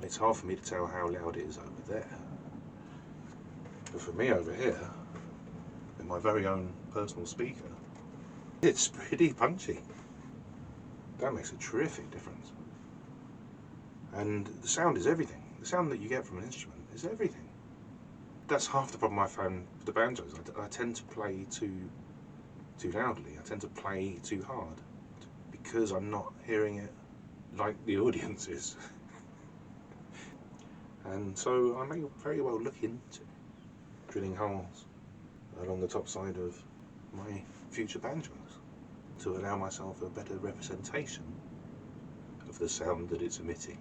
It's hard for me to tell how loud it is over there. But for me over here, in my very own personal speaker, it's pretty punchy. That makes a terrific difference. And the sound is everything. The sound that you get from an instrument is everything. That's half the problem I found with the banjos. I tend to play too loudly. I tend to play too hard because I'm not hearing it like the audience is. And so I may very well look into drilling holes along the top side of my future banjos to allow myself a better representation of the sound that it's emitting.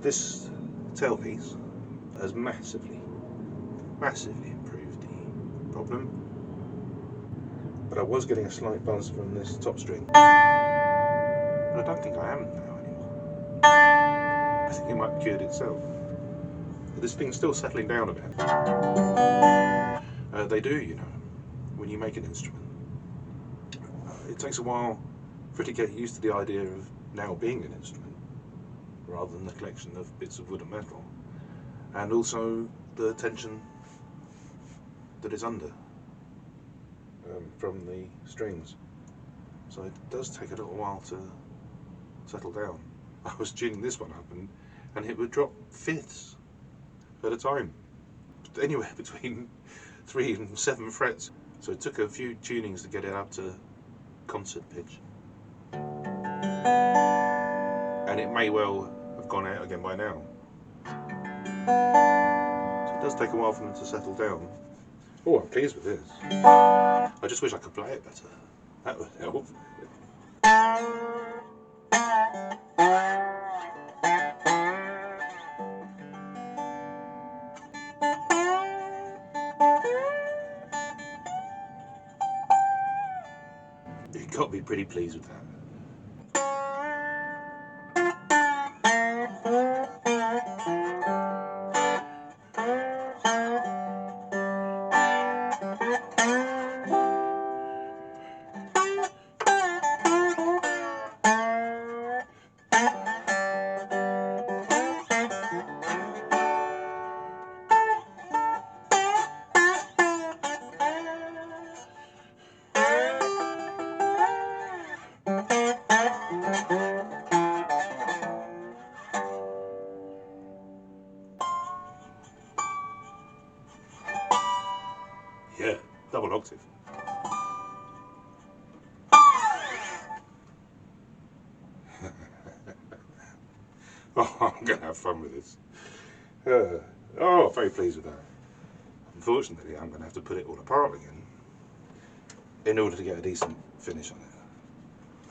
This tailpiece has massively improved the problem, but I was getting a slight buzz from this top string, but I don't think I am now anymore. I think it might have cured itself. This thing's still settling down a bit. They do, you know, when you make an instrument. It takes a while for it to get used to the idea of now being an instrument, rather than the collection of bits of wood and metal, and also the tension that is under from the strings. So it does take a little while to settle down. I was tuning this one up and it would drop fifths at a time, anywhere between 3 and 7 frets. So it took a few tunings to get it up to concert pitch. And it may well have gone out again by now. So it does take a while for them to settle down. Oh, I'm pleased with this. I just wish I could play it better. That would help. You've got to be pretty pleased with that. Yeah, double octave. Oh, I'm going to have fun with this. Oh, very pleased with that. Unfortunately, I'm going to have to put it all apart again in order to get a decent finish on it.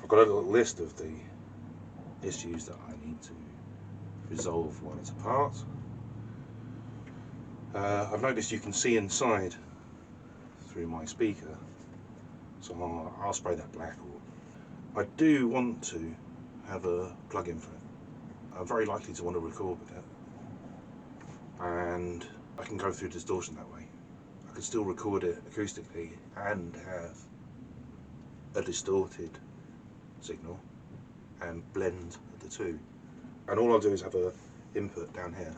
I've got a little list of the issues that I need to resolve while it's apart. I've noticed you can see inside through my speaker, so I'll spray that black. I do want to have a plug-in for it. I'm very likely to want to record with it, and I can go through distortion that way. I can still record it acoustically and have a distorted signal and blend the two. And all I'll do is have a input down here.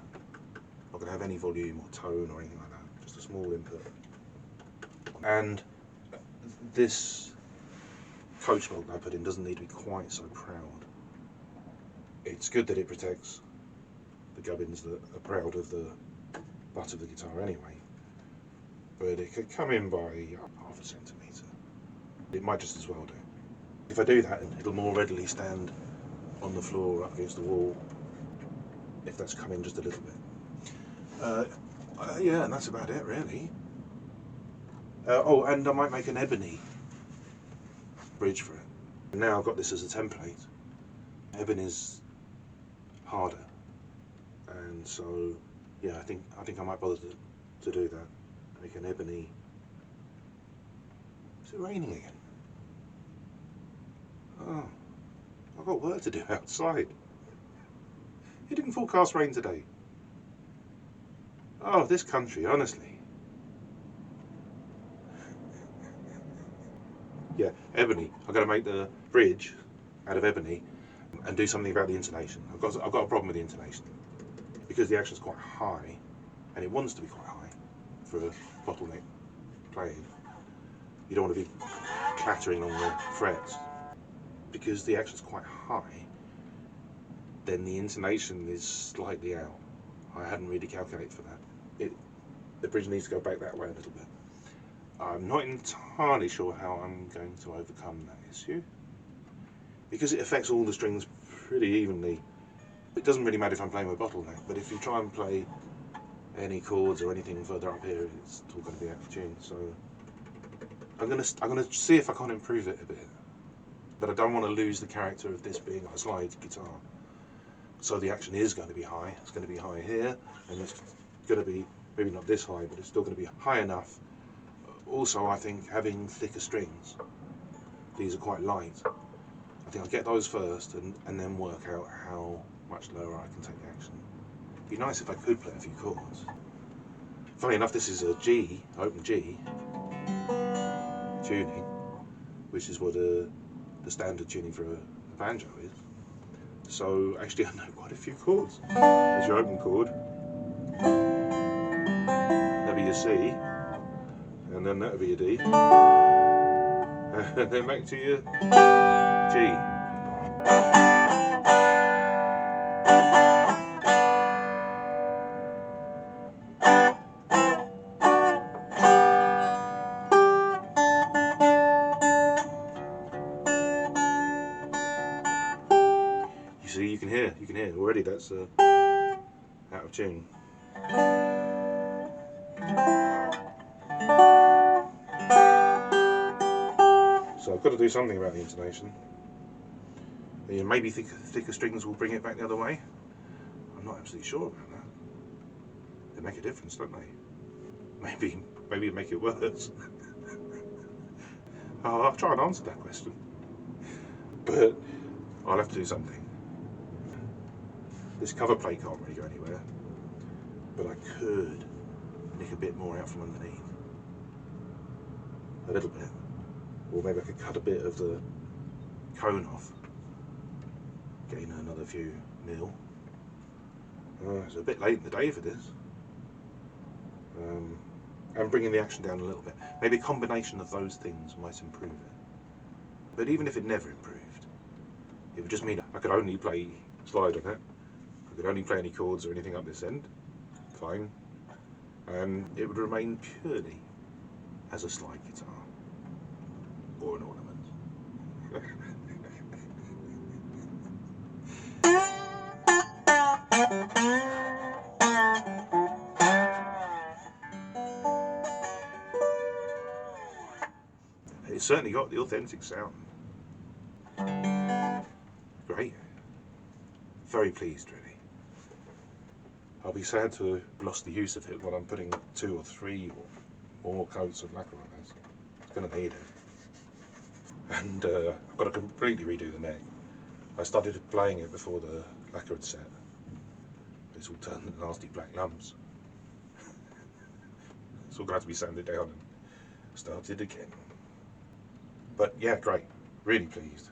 I'm not going to have any volume or tone or anything like that, just a small input. And this coach bolt I put in doesn't need to be quite so proud. It's good that it protects the gubbins that are proud of the butt of the guitar anyway, but it could come in by half a centimetre. It might just as well do. If I do that, it'll more readily stand on the floor up against the wall if that's come in just a little bit. Yeah, and that's about it really. Oh, and I might make an ebony bridge for it. Now I've got this as a template. Ebony's harder, and so yeah, I think I might bother to do that. Make an ebony. Is it raining again? Oh, I've got work to do outside. It didn't forecast rain today. Oh, this country, honestly. Yeah, ebony. I've got to make the bridge out of ebony, and do something about the intonation. I've got a problem with the intonation because the action's quite high, and it wants to be quite high for a bottleneck playing. You don't want to be clattering on the frets because the action's quite high. Then the intonation is slightly out. I hadn't really calculated for that. The bridge needs to go back that way a little bit. I'm not entirely sure how I'm going to overcome that issue because it affects all the strings pretty evenly. It doesn't really matter if I'm playing with bottleneck, but if you try and play any chords or anything further up here, it's all going to be out of tune. So I'm gonna see if I can't improve it a bit, but I don't want to lose the character of this being a slide guitar. So the action is going to be high. It's going to be high here, and it's going to be maybe not this high, but it's still going to be high enough. Also, I think having thicker strings. These are quite light. I think I'll get those first, and then work out how much lower I can take the action. It'd be nice if I could play a few chords. Funny enough, this is a G, open G tuning, which is what the standard tuning for a banjo is. So actually I know quite a few chords. There's your open chord, that'll be your C, and then that'll be your D, and then back to your G. See, you can hear already that's out of tune. So I've got to do something about the intonation. Maybe thicker strings will bring it back the other way. I'm not absolutely sure about that. They make a difference, don't they? Maybe make it worse. I'll try and answer that question, but I'll have to do something. This cover plate can't really go anywhere, but I could nick a bit more out from underneath. A little bit. Or maybe I could cut a bit of the cone off, gain another few mil. It's a bit late in the day for this. And bringing the action down a little bit. Maybe a combination of those things might improve it. But even if it never improved, it would just mean I could only play slide on it. I could only play any chords or anything up this end. Fine. And it would remain purely as a slide guitar. Or an ornament. It's certainly got the authentic sound. Great. Very pleased, really. I'll be sad to have lost the use of it when I'm putting 2 or 3 or more coats of lacquer on this. It's going to need it. And I've got to completely redo the neck. I started playing it before the lacquer had set. It's all turned into nasty black lumps. It's all going to have to be sanded down and started again. But yeah, great. Really pleased.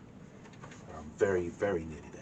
I'm very, very nearly there.